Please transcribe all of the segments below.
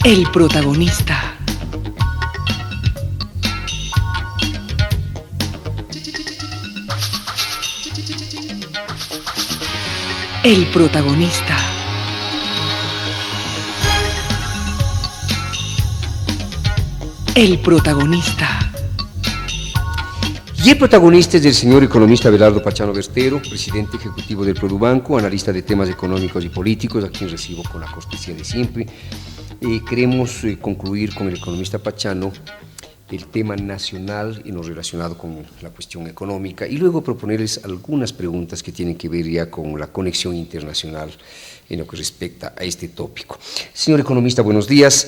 El protagonista. El protagonista. El protagonista. Y el protagonista es el señor economista Abelardo Pachano Bertero, presidente ejecutivo del Produbanco, analista de temas económicos y políticos, a quien recibo con la cortesía de siempre. Queremos concluir con el economista Pachano el tema nacional y no relacionado con la cuestión económica, y luego proponerles algunas preguntas que tienen que ver ya con la conexión internacional en lo que respecta a este tópico. Señor economista, buenos días.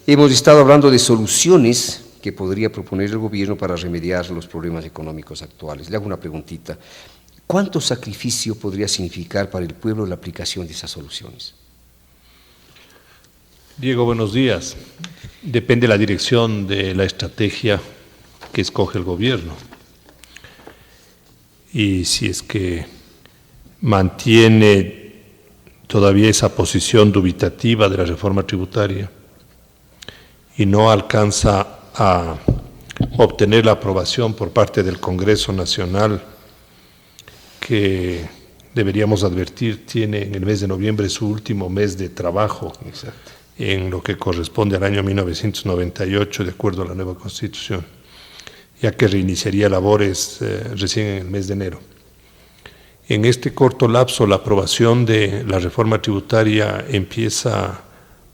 Hemos estado hablando de soluciones que podría proponer el gobierno para remediar los problemas económicos actuales. Le hago una preguntita. ¿Cuánto sacrificio podría significar para el pueblo la aplicación de esas soluciones? Diego, buenos días. Depende de la dirección de la estrategia que escoge el gobierno. Y si es que mantiene todavía esa posición dubitativa de la reforma tributaria y no alcanza a obtener la aprobación por parte del Congreso Nacional, que deberíamos advertir tiene en el mes de noviembre su último mes de trabajo. Exacto. En lo que corresponde al año 1998, de acuerdo a la nueva Constitución, ya que reiniciaría labores recién en el mes de enero. En este corto lapso, la aprobación de la reforma tributaria empieza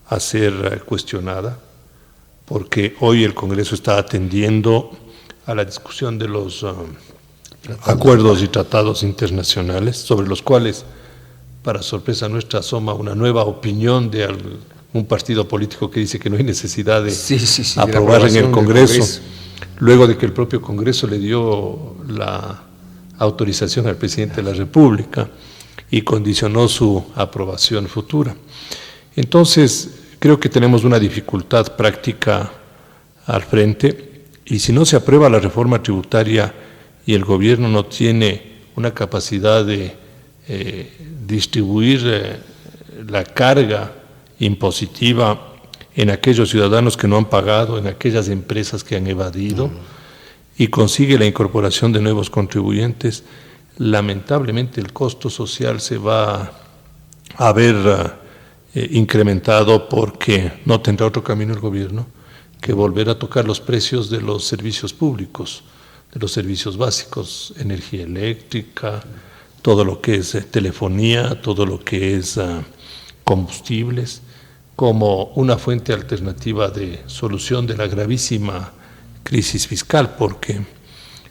a ser cuestionada, porque hoy el Congreso está atendiendo a la discusión de los acuerdos y tratados internacionales, sobre los cuales, para sorpresa nuestra, asoma una nueva opinión de un partido político que dice que no hay necesidad de aprobar en el Congreso, luego de que el propio Congreso le dio la autorización al presidente de la República y condicionó su aprobación futura. Entonces, creo que tenemos una dificultad práctica al frente, y si no se aprueba la reforma tributaria y el gobierno no tiene una capacidad de distribuir la carga impositiva en aquellos ciudadanos que no han pagado, en aquellas empresas que han evadido, y consigue la incorporación de nuevos contribuyentes, lamentablemente el costo social se va a ver incrementado, porque no tendrá otro camino el gobierno que volver a tocar los precios de los servicios públicos, de los servicios básicos, energía eléctrica, todo lo que es telefonía, todo lo que es combustibles, como una fuente alternativa de solución de la gravísima crisis fiscal, porque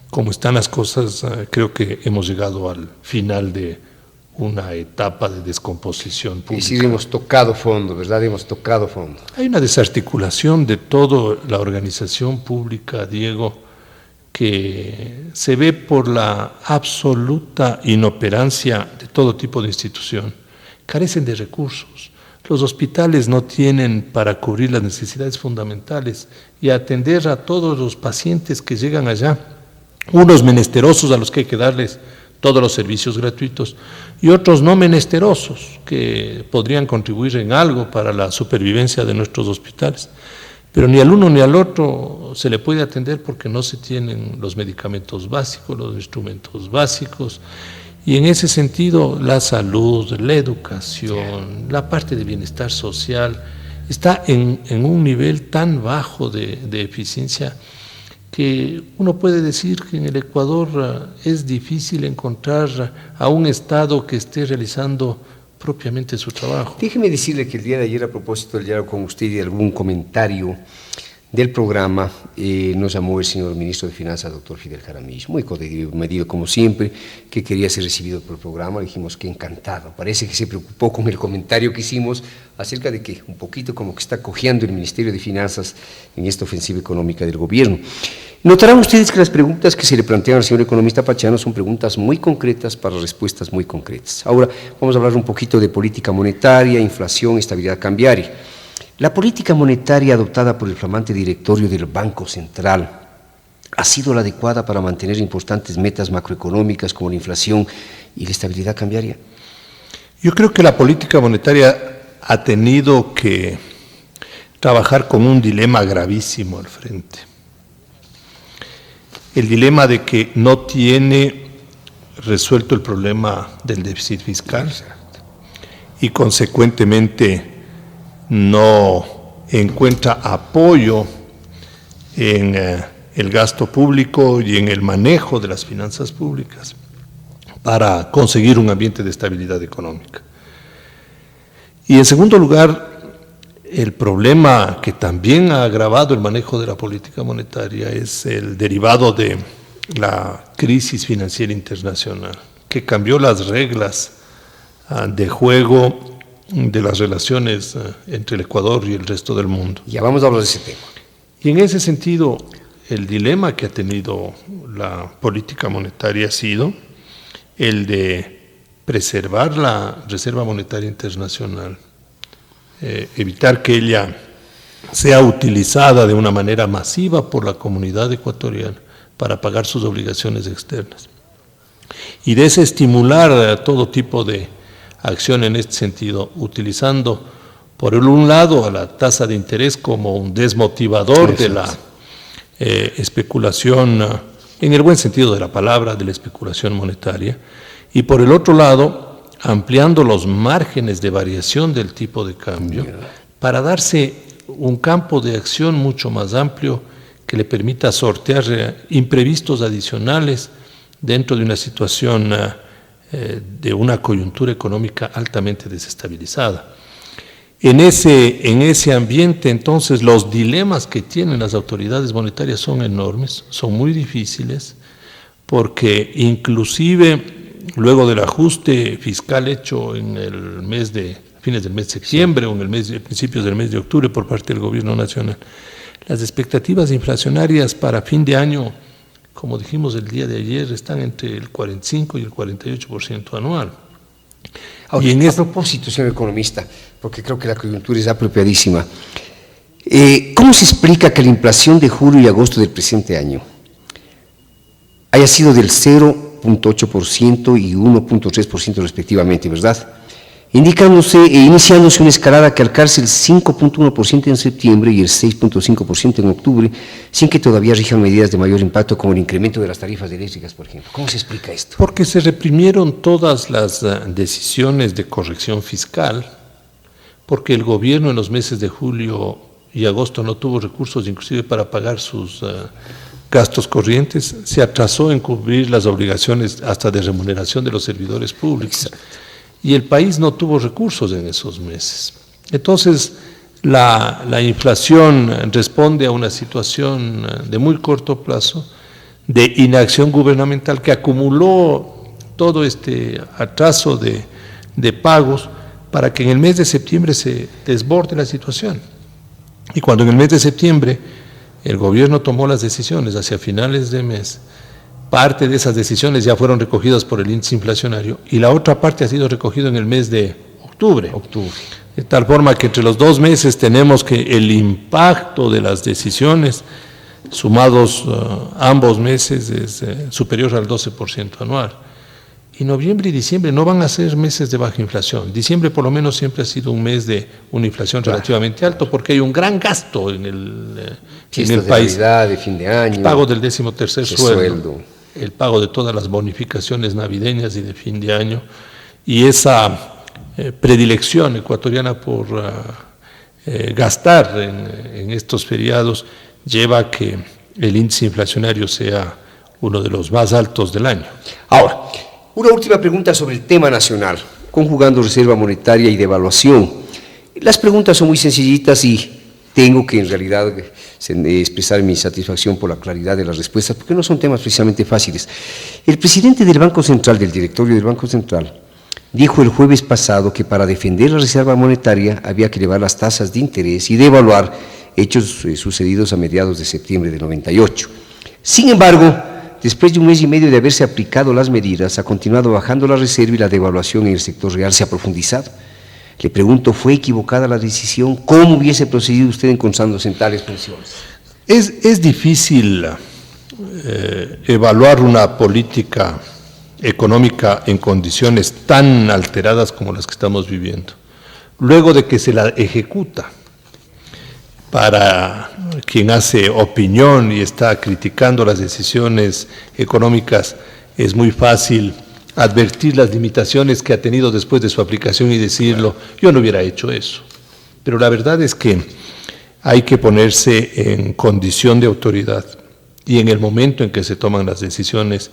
como están las cosas, creo que hemos llegado al final de una etapa de descomposición pública. Y sí, hemos tocado fondo, ¿verdad? Hemos tocado fondo. Hay una desarticulación de toda la organización pública, Diego, que se ve por la absoluta inoperancia de todo tipo de institución. Carecen de recursos. Los hospitales no tienen para cubrir las necesidades fundamentales y atender a todos los pacientes que llegan allá, unos menesterosos a los que hay que darles todos los servicios gratuitos, y otros no menesterosos que podrían contribuir en algo para la supervivencia de nuestros hospitales. Pero ni al uno ni al otro se le puede atender porque no se tienen los medicamentos básicos, los instrumentos básicos, y en ese sentido la salud, la educación, la parte de bienestar social está en un nivel tan bajo de eficiencia que uno puede decir que en el Ecuador es difícil encontrar a un Estado que esté realizando propiamente su trabajo. Déjeme decirle que el día de ayer, a propósito del diálogo con usted y algún comentario del programa, nos llamó el señor ministro de Finanzas, doctor Fidel Jaramillo, muy comedido como siempre, que quería ser recibido por el programa. Le dijimos que encantado. Parece que se preocupó con el comentario que hicimos acerca de que un poquito como que está cojeando el Ministerio de Finanzas en esta ofensiva económica del gobierno. Notarán ustedes que las preguntas que se le plantean al señor economista Pachano son preguntas muy concretas para respuestas muy concretas. Ahora vamos a hablar un poquito de política monetaria, inflación, estabilidad cambiaria. La política monetaria adoptada por el flamante directorio del Banco Central ha sido la adecuada para mantener importantes metas macroeconómicas como la inflación y la estabilidad cambiaria. Yo creo que la política monetaria ha tenido que trabajar con un dilema gravísimo al frente. El dilema de que no tiene resuelto el problema del déficit fiscal y consecuentemente no encuentra apoyo en el gasto público y en el manejo de las finanzas públicas para conseguir un ambiente de estabilidad económica. Y en segundo lugar, el problema que también ha agravado el manejo de la política monetaria es el derivado de la crisis financiera internacional, que cambió las reglas de juego de las relaciones entre el Ecuador y el resto del mundo. Ya vamos a hablar de ese tema. Y en ese sentido, el dilema que ha tenido la política monetaria ha sido el de preservar la Reserva Monetaria Internacional, evitar que ella sea utilizada de una manera masiva por la comunidad ecuatoriana para pagar sus obligaciones externas, y desestimular todo tipo de acción en este sentido, utilizando por un lado a la tasa de interés como un desmotivador de la especulación, en el buen sentido de la palabra, de la especulación monetaria, y por el otro lado ampliando los márgenes de variación del tipo de cambio para darse un campo de acción mucho más amplio que le permita sortear imprevistos adicionales dentro de una situación de una coyuntura económica altamente desestabilizada. En ese ambiente, entonces, los dilemas que tienen las autoridades monetarias son enormes, son muy difíciles, porque inclusive luego del ajuste fiscal hecho en el mes de fines del mes de septiembre o en principios del mes de octubre por parte del gobierno nacional, las expectativas inflacionarias para fin de año, como dijimos el día de ayer, están entre el 45 y el 48% anual. Ahora, a propósito, señor economista, porque creo que la coyuntura es apropiadísima, ¿cómo se explica que la inflación de julio y agosto del presente año haya sido del 0.8% y 1.3% respectivamente, verdad? Iniciándose una escalada que alcanza el 5.1% en septiembre y el 6.5% en octubre, sin que todavía rijan medidas de mayor impacto como el incremento de las tarifas eléctricas, por ejemplo. ¿Cómo se explica esto? Porque se reprimieron todas las decisiones de corrección fiscal, porque el gobierno en los meses de julio y agosto no tuvo recursos inclusive para pagar sus gastos corrientes, se atrasó en cubrir las obligaciones hasta de remuneración de los servidores públicos. Exacto. Y el país no tuvo recursos en esos meses. Entonces, la inflación responde a una situación de muy corto plazo de inacción gubernamental que acumuló todo este atraso de pagos para que en el mes de septiembre se desborde la situación. Y cuando en el mes de septiembre el gobierno tomó las decisiones hacia finales de mes, parte de esas decisiones ya fueron recogidas por el índice inflacionario y la otra parte ha sido recogida en el mes de octubre. De tal forma que entre los 2 meses tenemos que el impacto de las decisiones sumados ambos meses es superior al 12% anual. Y noviembre y diciembre no van a ser meses de baja inflación. Diciembre por lo menos siempre ha sido un mes de una inflación relativamente alta porque hay un gran gasto en el país. Navidad, de fin de año. El pago del 13º sueldo. El pago de todas las bonificaciones navideñas y de fin de año, y esa predilección ecuatoriana por gastar en estos feriados lleva a que el índice inflacionario sea uno de los más altos del año. Ahora, una última pregunta sobre el tema nacional, conjugando reserva monetaria y devaluación. Las preguntas son muy sencillitas y tengo que en realidad expresar mi satisfacción por la claridad de las respuestas, porque no son temas precisamente fáciles. El presidente del Banco Central, del directorio del Banco Central, dijo el jueves pasado que para defender la reserva monetaria había que elevar las tasas de interés y devaluar hechos sucedidos a mediados de septiembre de 98. Sin embargo, después de 1 mes y medio de haberse aplicado las medidas, ha continuado bajando la reserva y la devaluación en el sector real se ha profundizado. Le pregunto, ¿fue equivocada la decisión? ¿Cómo hubiese procedido usted encontrándose en tales pensiones? Es difícil evaluar una política económica en condiciones tan alteradas como las que estamos viviendo, luego de que se la ejecuta. para quien hace opinión y está criticando las decisiones económicas, es muy fácil advertir las limitaciones que ha tenido después de su aplicación y decirlo, yo no hubiera hecho eso. Pero la verdad es que hay que ponerse en condición de autoridad y en el momento en que se toman las decisiones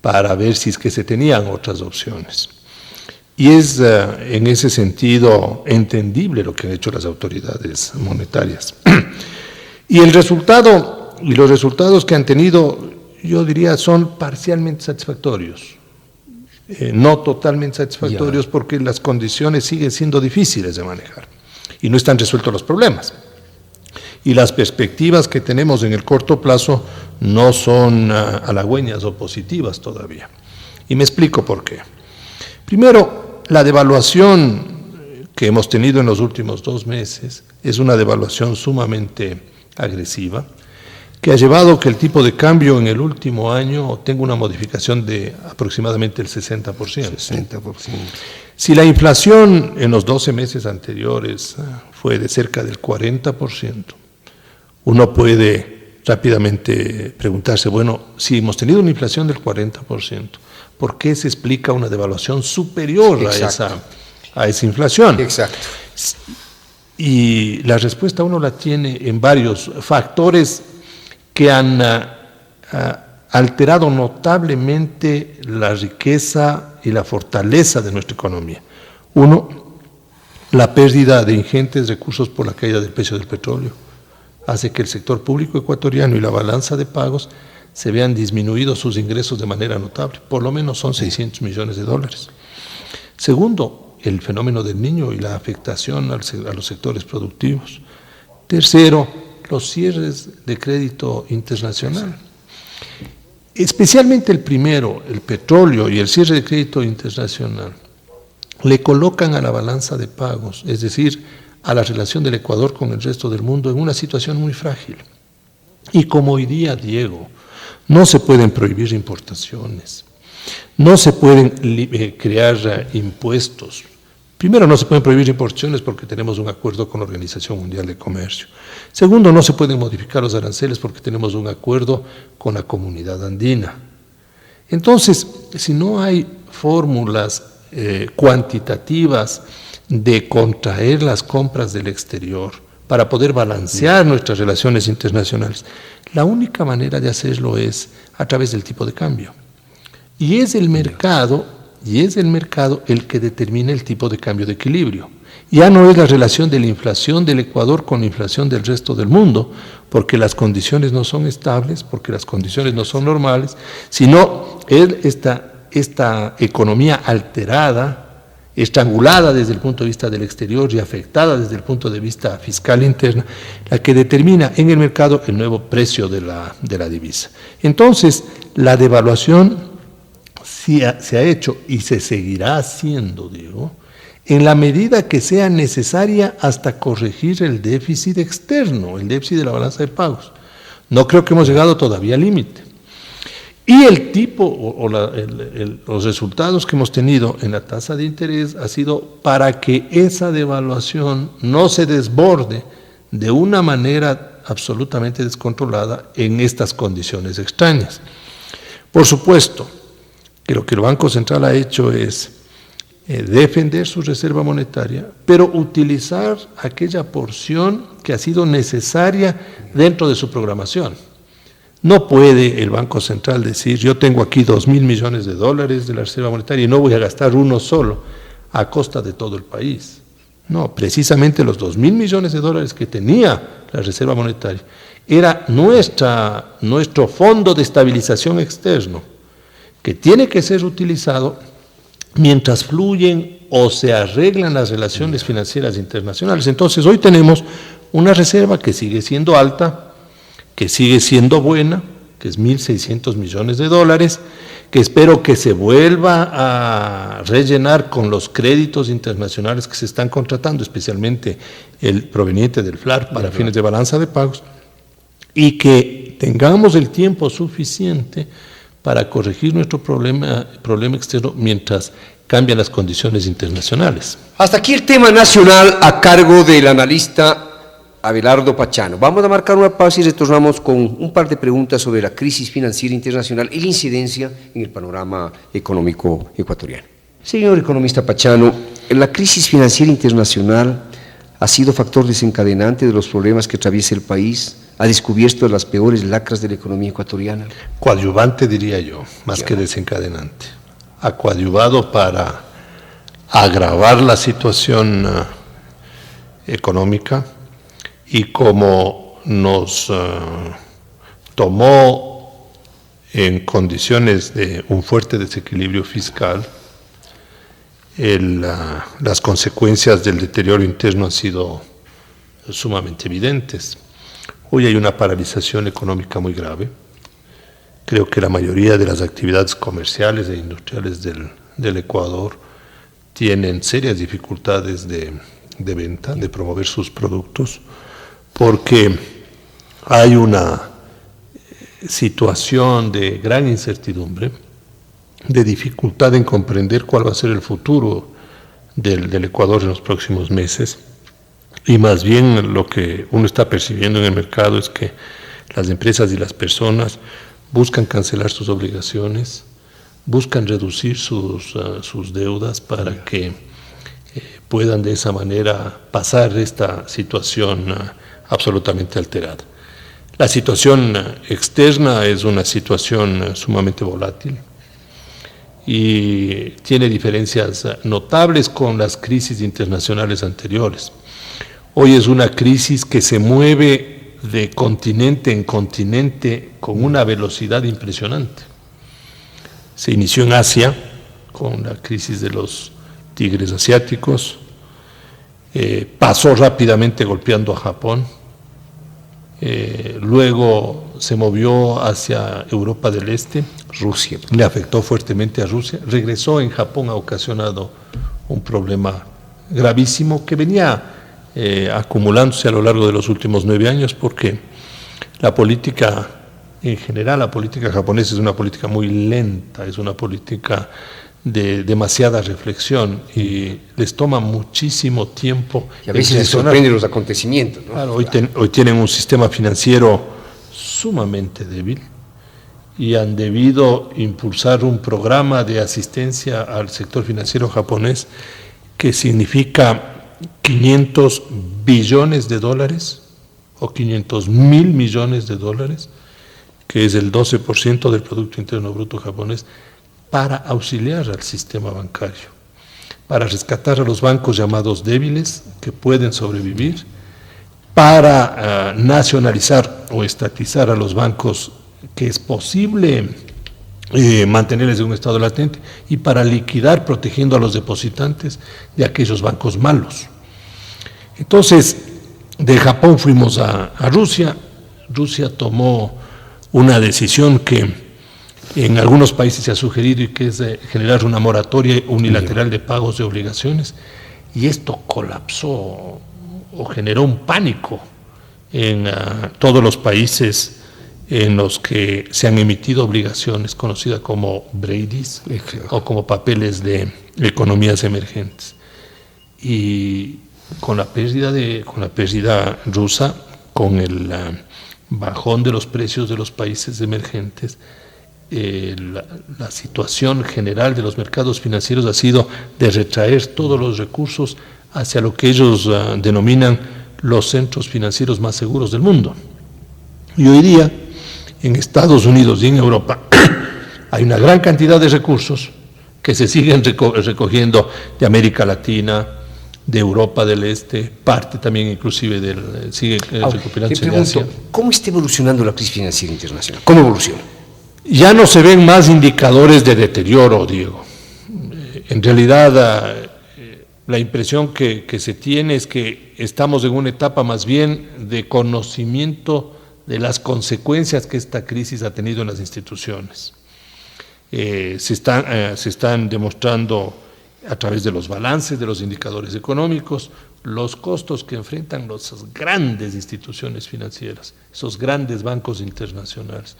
para ver si es que se tenían otras opciones. Y es en ese sentido entendible lo que han hecho las autoridades monetarias. Y el resultado, y los resultados que han tenido, yo diría, son parcialmente satisfactorios. No totalmente satisfactorios porque las condiciones siguen siendo difíciles de manejar y no están resueltos los problemas. Y las perspectivas que tenemos en el corto plazo no son halagüeñas o positivas todavía. Y me explico por qué. Primero, la devaluación que hemos tenido en los últimos 2 meses es una devaluación sumamente agresiva, que ha llevado que el tipo de cambio en el último año tenga una modificación de aproximadamente el 60%. 60%. Si la inflación en los 12 meses anteriores fue de cerca del 40%, uno puede rápidamente preguntarse, bueno, si hemos tenido una inflación del 40%, ¿por qué se explica una devaluación superior a esa inflación? Exacto. Y la respuesta uno la tiene en varios factores que han alterado notablemente la riqueza y la fortaleza de nuestra economía. Uno, la pérdida de ingentes recursos por la caída del precio del petróleo hace que el sector público ecuatoriano y la balanza de pagos se vean disminuidos sus ingresos de manera notable, por lo menos son $600 millones. Segundo, el fenómeno del Niño y la afectación a los sectores productivos. Tercero, los cierres de crédito internacional. Especialmente el primero, el petróleo y el cierre de crédito internacional, le colocan a la balanza de pagos, es decir, a la relación del Ecuador con el resto del mundo en una situación muy frágil. Y como hoy día, Diego, no se pueden prohibir importaciones, no se pueden crear impuestos. Primero, no se pueden prohibir importaciones porque tenemos un acuerdo con la Organización Mundial de Comercio. Segundo, no se pueden modificar los aranceles porque tenemos un acuerdo con la Comunidad Andina. Entonces, si no hay fórmulas cuantitativas de contraer las compras del exterior para poder balancear nuestras relaciones internacionales, la única manera de hacerlo es a través del tipo de cambio. Y es el mercado el que determina el tipo de cambio de equilibrio. Ya no es la relación de la inflación del Ecuador con la inflación del resto del mundo, porque las condiciones no son estables, porque las condiciones no son normales, sino esta economía alterada, estrangulada desde el punto de vista del exterior y afectada desde el punto de vista fiscal interna, la que determina en el mercado el nuevo precio de la divisa. Entonces, la devaluación se ha hecho y se seguirá haciendo, Diego, en la medida que sea necesaria hasta corregir el déficit externo, el déficit de la balanza de pagos. No creo que hemos llegado todavía al límite. Y el tipo los resultados que hemos tenido en la tasa de interés ha sido para que esa devaluación no se desborde de una manera absolutamente descontrolada en estas condiciones extrañas. Por supuesto, que lo que el Banco Central ha hecho es defender su reserva monetaria, pero utilizar aquella porción que ha sido necesaria dentro de su programación. No puede el Banco Central decir, yo tengo aquí $2.000 millones de la reserva monetaria y no voy a gastar uno solo a costa de todo el país. No, precisamente los $2.000 millones que tenía la reserva monetaria era nuestro fondo de estabilización externo, que tiene que ser utilizado mientras fluyen o se arreglan las relaciones financieras internacionales. Entonces, hoy tenemos una reserva que sigue siendo alta, que sigue siendo buena, que es $1.600 millones, que espero que se vuelva a rellenar con los créditos internacionales que se están contratando, especialmente el proveniente del FLAR para fines de balanza de pagos, y que tengamos el tiempo suficiente para corregir nuestro problema externo mientras cambian las condiciones internacionales. Hasta aquí el tema nacional a cargo del analista Abelardo Pachano. Vamos a marcar una pausa y retornamos con un par de preguntas sobre la crisis financiera internacional y la incidencia en el panorama económico ecuatoriano. Señor economista Pachano, la crisis financiera internacional ha sido factor desencadenante de los problemas que atraviesa el país, ha descubierto las peores lacras de la economía ecuatoriana. Coadyuvante, diría yo, más que desencadenante. Ha coadyuvado para agravar la situación económica, y como nos tomó en condiciones de un fuerte desequilibrio fiscal, las consecuencias del deterioro interno han sido sumamente evidentes. Hoy hay una paralización económica muy grave. Creo que la mayoría de las actividades comerciales e industriales del Ecuador tienen serias dificultades de venta, de promover sus productos, porque hay una situación de gran incertidumbre, de dificultad en comprender cuál va a ser el futuro del Ecuador en los próximos meses, y más bien lo que uno está percibiendo en el mercado es que las empresas y las personas buscan cancelar sus obligaciones, buscan reducir sus deudas para que puedan de esa manera pasar esta situación absolutamente alterada. La situación externa es una situación sumamente volátil y tiene diferencias notables con las crisis internacionales anteriores. Hoy es una crisis que se mueve de continente en continente con una velocidad impresionante. Se inició en Asia con la crisis de los tigres asiáticos, pasó rápidamente golpeando a Japón, luego se movió hacia Europa del Este, Rusia. Le afectó fuertemente a Rusia, regresó en Japón, ha ocasionado un problema gravísimo que venía acumulándose a lo largo de los últimos 9 años, porque la política, en general la política japonesa es una política muy lenta, es una política de demasiada reflexión y les toma muchísimo tiempo. Y a veces les sorprenden los acontecimientos, ¿no? Claro, hoy tienen un sistema financiero sumamente débil y han debido impulsar un programa de asistencia al sector financiero japonés que significa 500 billones de dólares o 500 mil millones de dólares, que es el 12% del Producto Interno Bruto japonés, para auxiliar al sistema bancario, para rescatar a los bancos llamados débiles que pueden sobrevivir, para nacionalizar o estatizar a los bancos que es posible mantenerles en un estado latente, y para liquidar protegiendo a los depositantes de aquellos bancos malos. Entonces, de Japón fuimos a Rusia. Rusia tomó una decisión que en algunos países se ha sugerido, y que es generar una moratoria unilateral de pagos de obligaciones, y esto colapsó o generó un pánico en todos los países en los que se han emitido obligaciones conocidas como Brady's o como papeles de economías emergentes. Y con la pérdida rusa, con el bajón de los precios de los países emergentes, la situación general de los mercados financieros ha sido de retraer todos los recursos hacia lo que ellos denominan los centros financieros más seguros del mundo. Y hoy día, en Estados Unidos y en Europa, hay una gran cantidad de recursos que se siguen recogiendo de América Latina, de Europa del Este, parte también inclusive sigue recuperándose de Asia. ¿Cómo está evolucionando la crisis financiera internacional? ¿Cómo evoluciona? Ya no se ven más indicadores de deterioro, Diego. En realidad, la impresión que se tiene es que estamos en una etapa más bien de conocimiento de las consecuencias que esta crisis ha tenido en las instituciones. Se están demostrando a través de los balances, de los indicadores económicos, los costos que enfrentan esas grandes instituciones financieras, esos grandes bancos internacionales,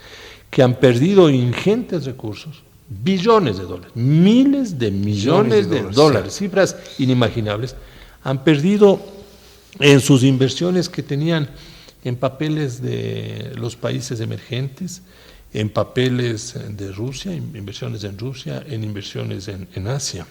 que han perdido ingentes recursos, billones de dólares, miles de millones de dólares, cifras inimaginables, han perdido en sus inversiones que tenían en papeles de los países emergentes, en papeles de Rusia, inversiones en Rusia, en inversiones en Asia.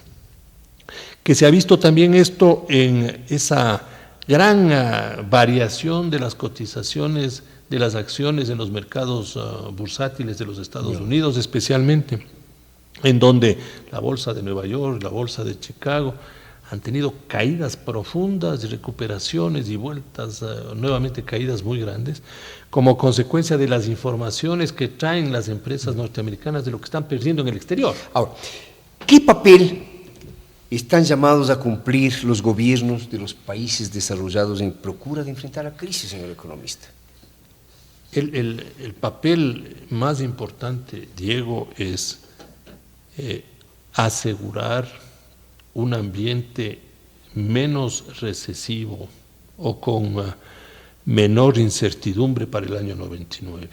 Que se ha visto también esto en esa gran variación de las cotizaciones de las acciones en los mercados bursátiles de los Estados Unidos, especialmente, en donde la bolsa de Nueva York, la bolsa de Chicago, han tenido caídas profundas, recuperaciones y vueltas, nuevamente caídas muy grandes, como consecuencia de las informaciones que traen las empresas norteamericanas de lo que están perdiendo en el exterior. Ahora, ¿qué papel están llamados a cumplir los gobiernos de los países desarrollados en procura de enfrentar la crisis, señor economista? El papel más importante, Diego, es asegurar un ambiente menos recesivo o con menor incertidumbre para el año 99.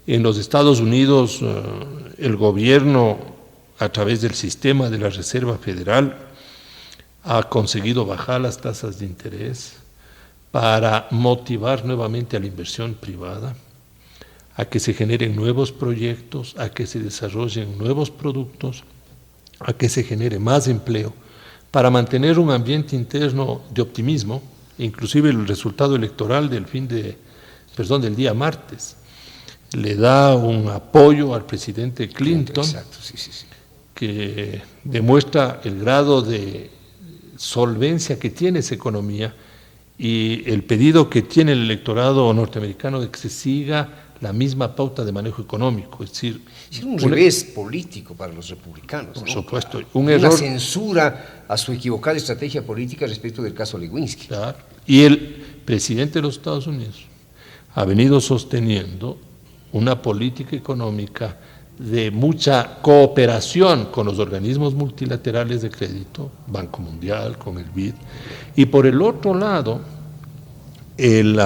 En los Estados Unidos, el gobierno, a través del sistema de la Reserva Federal, ha conseguido bajar las tasas de interés para motivar nuevamente a la inversión privada, a que se generen nuevos proyectos, a que se desarrollen nuevos productos, a que se genere más empleo, para mantener un ambiente interno de optimismo. Inclusive el resultado electoral del día martes le da un apoyo al presidente Clinton. Exacto, sí. Que demuestra el grado de solvencia que tiene esa economía y el pedido que tiene el electorado norteamericano de que se siga la misma pauta de manejo económico. Es decir, es un revés político para los republicanos. Por ¿no? supuesto. Una censura a su equivocada estrategia política respecto del caso Lewinsky. Claro. Y el presidente de los Estados Unidos ha venido sosteniendo una política económica de mucha cooperación con los organismos multilaterales de crédito, Banco Mundial, con el BID, y por el otro lado, el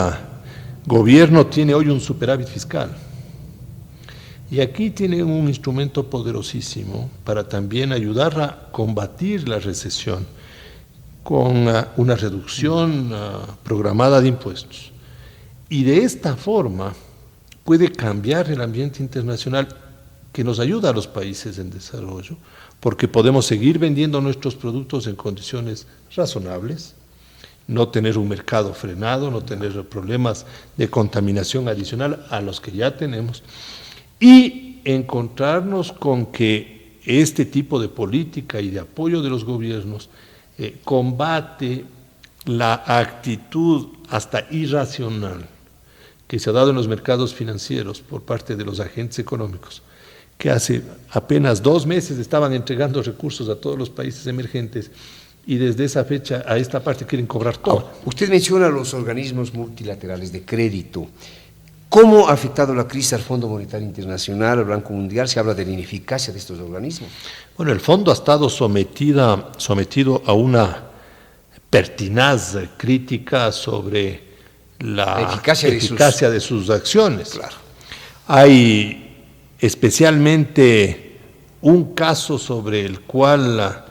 gobierno tiene hoy un superávit fiscal, y aquí tiene un instrumento poderosísimo para también ayudar a combatir la recesión con una reducción programada de impuestos, y de esta forma puede cambiar el ambiente internacional que nos ayuda a los países en desarrollo, porque podemos seguir vendiendo nuestros productos en condiciones razonables, no tener un mercado frenado, no tener problemas de contaminación adicional a los que ya tenemos, y encontrarnos con que este tipo de política y de apoyo de los gobiernos combate la actitud hasta irracional que se ha dado en los mercados financieros por parte de los agentes económicos, que hace apenas 2 meses estaban entregando recursos a todos los países emergentes y desde esa fecha a esta parte quieren cobrar todo. Usted menciona los organismos multilaterales de crédito. ¿Cómo ha afectado la crisis al Fondo Monetario Internacional, al Banco Mundial? Se habla de la ineficacia de estos organismos. Bueno, el fondo ha estado sometido a una pertinaz crítica sobre la eficacia de sus acciones. Claro. Hay especialmente un caso sobre el cual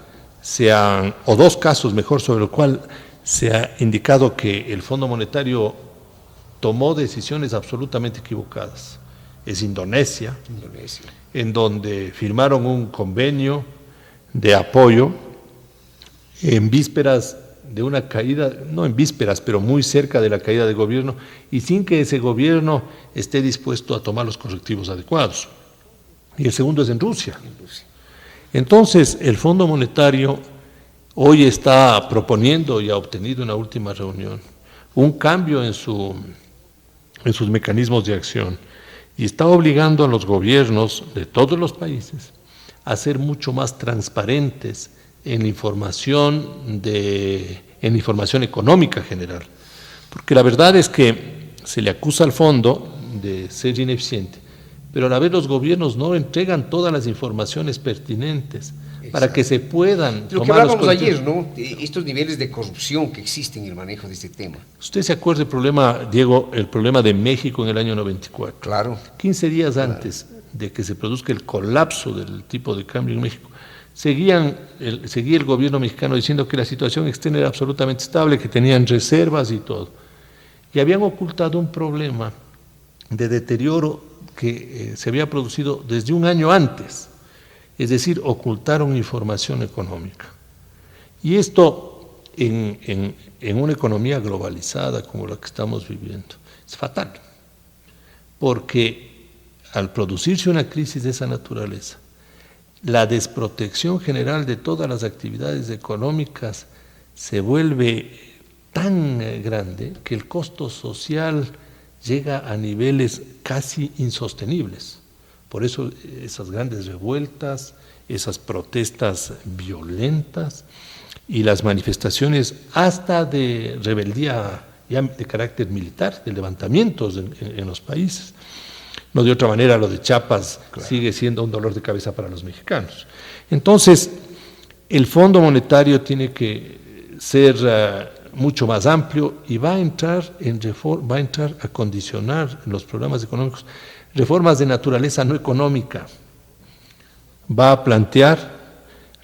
o 2 casos mejor, sobre el cual se ha indicado que el Fondo Monetario tomó decisiones absolutamente equivocadas. Es Indonesia, en donde firmaron un convenio de apoyo en vísperas de una caída, no en vísperas, pero muy cerca de la caída del gobierno, y sin que ese gobierno esté dispuesto a tomar los correctivos adecuados. Y el segundo es en Rusia. Entonces, el Fondo Monetario hoy está proponiendo y ha obtenido en la última reunión un cambio en sus mecanismos de acción y está obligando a los gobiernos de todos los países a ser mucho más transparentes en la información económica general. Porque la verdad es que se le acusa al fondo de ser ineficiente, pero a la vez los gobiernos no entregan todas las informaciones pertinentes. Exacto. Para que se puedan lo que hablábamos ayer, ¿no? Estos niveles de corrupción que existen en el manejo de este tema. Usted se acuerda el problema, Diego, el problema de México en el año 94. Claro. 15 días antes de que se produzca el colapso del tipo de cambio en México, seguía el gobierno mexicano diciendo que la situación externa era absolutamente estable, que tenían reservas y todo. Y habían ocultado un problema de deterioro que se había producido desde un año antes, es decir, ocultaron información económica. Y esto en una economía globalizada como la que estamos viviendo es fatal, porque al producirse una crisis de esa naturaleza, la desprotección general de todas las actividades económicas se vuelve tan grande que el costo social llega a niveles casi insostenibles. Por eso esas grandes revueltas, esas protestas violentas y las manifestaciones hasta de rebeldía ya de carácter militar, de levantamientos en los países. No de otra manera, lo de Chiapas sigue siendo un dolor de cabeza para los mexicanos. Entonces, el Fondo Monetario tiene que ser mucho más amplio y va a entrar a condicionar en los programas económicos reformas de naturaleza no económica. Va a plantear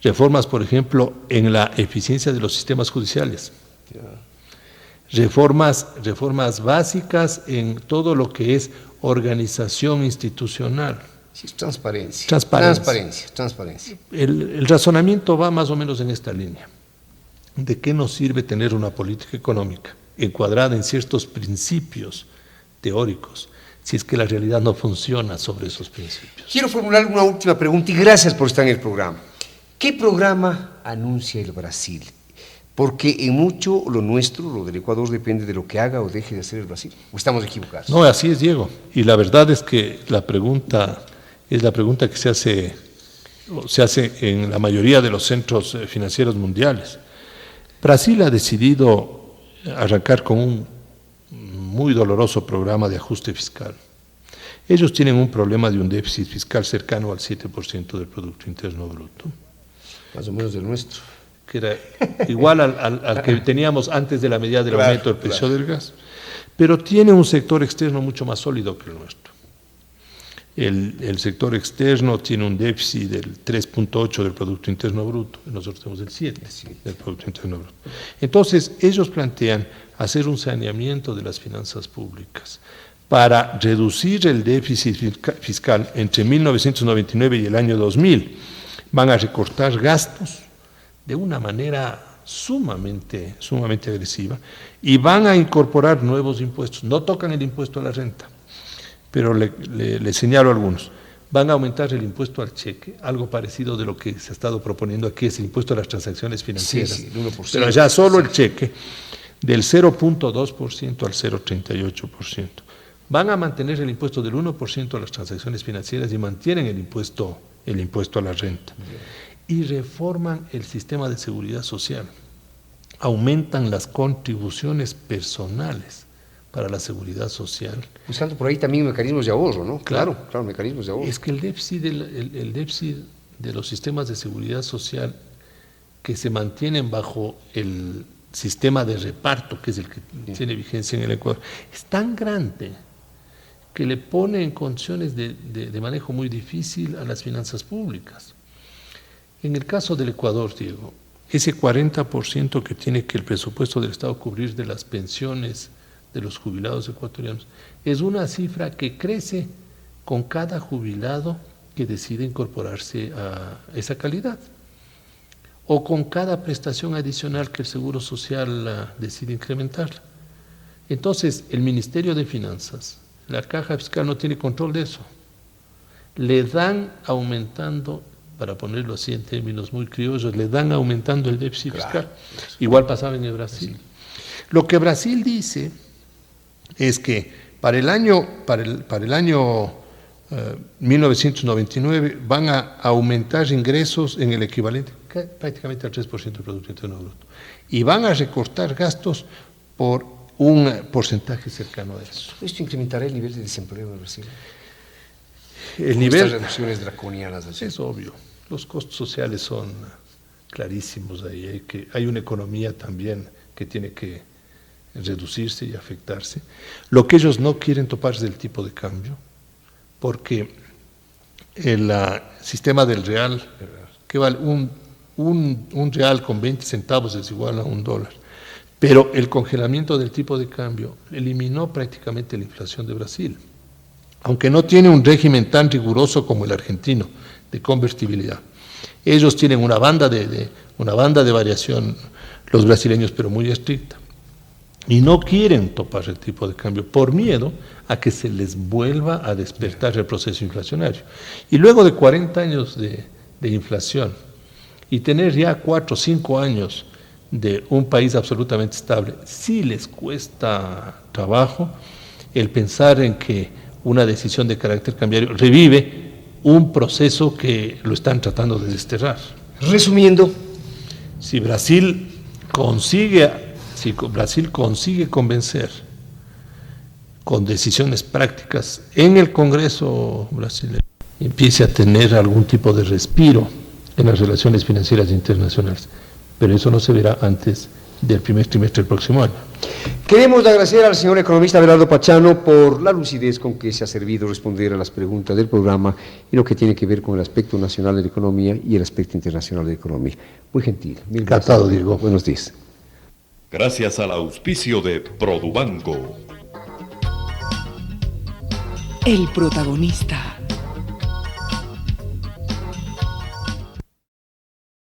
reformas, por ejemplo, en la eficiencia de los sistemas judiciales. Reformas básicas en todo lo que es organización institucional. Sí, transparencia. El razonamiento va más o menos en esta línea. ¿De qué nos sirve tener una política económica encuadrada en ciertos principios teóricos si es que la realidad no funciona sobre esos principios? Quiero formular una última pregunta y gracias por estar en el programa. ¿Qué programa anuncia el Brasil? Porque en mucho lo nuestro, lo del Ecuador, depende de lo que haga o deje de hacer el Brasil. ¿O estamos equivocados? No, así es, Diego. Y la verdad es que la pregunta es la pregunta que se hace en la mayoría de los centros financieros mundiales. Brasil ha decidido arrancar con un muy doloroso programa de ajuste fiscal. Ellos tienen un problema de un déficit fiscal cercano al 7% del Producto Interno Bruto. Más o menos del nuestro. Que era igual al que teníamos antes de la medida del aumento del precio del gas, pero tiene un sector externo mucho más sólido que el nuestro. El sector externo tiene un déficit del 3.8 del Producto Interno Bruto, nosotros tenemos el 7 del Producto Interno Bruto. Entonces, ellos plantean hacer un saneamiento de las finanzas públicas para reducir el déficit fiscal entre 1999 y el año 2000. Van a recortar gastos de una manera sumamente agresiva y van a incorporar nuevos impuestos. No tocan el impuesto a la renta, pero le señalo algunos. Van a aumentar el impuesto al cheque, algo parecido de lo que se ha estado proponiendo aquí, es el impuesto a las transacciones financieras. Sí, el 1%. Pero ya solo el cheque, del 0.2% al 0.38%. Van a mantener el impuesto del 1% a las transacciones financieras y mantienen el impuesto a la renta. Y reforman el sistema de seguridad social. Aumentan las contribuciones personales para la seguridad social. Buscando por ahí también mecanismos de ahorro, ¿no? Claro, mecanismos de ahorro. Es que el déficit de los sistemas de seguridad social que se mantienen bajo el sistema de reparto, que es el que tiene vigencia en el Ecuador, es tan grande que le pone en condiciones de manejo muy difícil a las finanzas públicas. En el caso del Ecuador, Diego, ese 40% que tiene que el presupuesto del Estado cubrir de las pensiones de los jubilados ecuatorianos es una cifra que crece con cada jubilado que decide incorporarse a esa calidad o con cada prestación adicional que el Seguro Social decide incrementarla. Entonces, el Ministerio de Finanzas, la Caja Fiscal no tiene control de eso. Le dan aumentando, para ponerlo así en términos muy criollos, le dan aumentando el déficit fiscal. Igual pasaba en el Brasil. Sí. Lo que Brasil dice es que para el año 1999 van a aumentar ingresos en el equivalente prácticamente al 3% del Producto Interno Bruto y van a recortar gastos por un porcentaje cercano a eso. ¿Esto incrementará el nivel de desempleo en Brasil? El nivel, estas reducciones draconianas. Así. Es obvio. Los costos sociales son clarísimos ahí. Hay una economía también que tiene que reducirse y afectarse. Lo que ellos no quieren toparse del tipo de cambio, porque el sistema del real, que que vale un real con 20 centavos es igual a $1. Pero el congelamiento del tipo de cambio eliminó prácticamente la inflación de Brasil, aunque no tiene un régimen tan riguroso como el argentino de convertibilidad. Ellos tienen una banda de variación, los brasileños, pero muy estricta, y no quieren topar el tipo de cambio por miedo a que se les vuelva a despertar el proceso inflacionario. Y luego de 40 años de inflación y tener ya 4 o 5 años de un país absolutamente estable, sí les cuesta trabajo el pensar en que una decisión de carácter cambiario revive un proceso que lo están tratando de desterrar. Resumiendo, Si Brasil consigue convencer con decisiones prácticas en el Congreso brasileño, empiece a tener algún tipo de respiro en las relaciones financieras internacionales, pero eso no se verá antes del primer trimestre del próximo año. queremos agradecer al señor economista Abelardo Pachano por la lucidez con que se ha servido responder a las preguntas del programa y lo que tiene que ver con el aspecto nacional de la economía y el aspecto internacional de la economía. Muy gentil. Mil gracias. Encantado, Diego. Buenos días. Gracias al auspicio de Produbanco. El protagonista.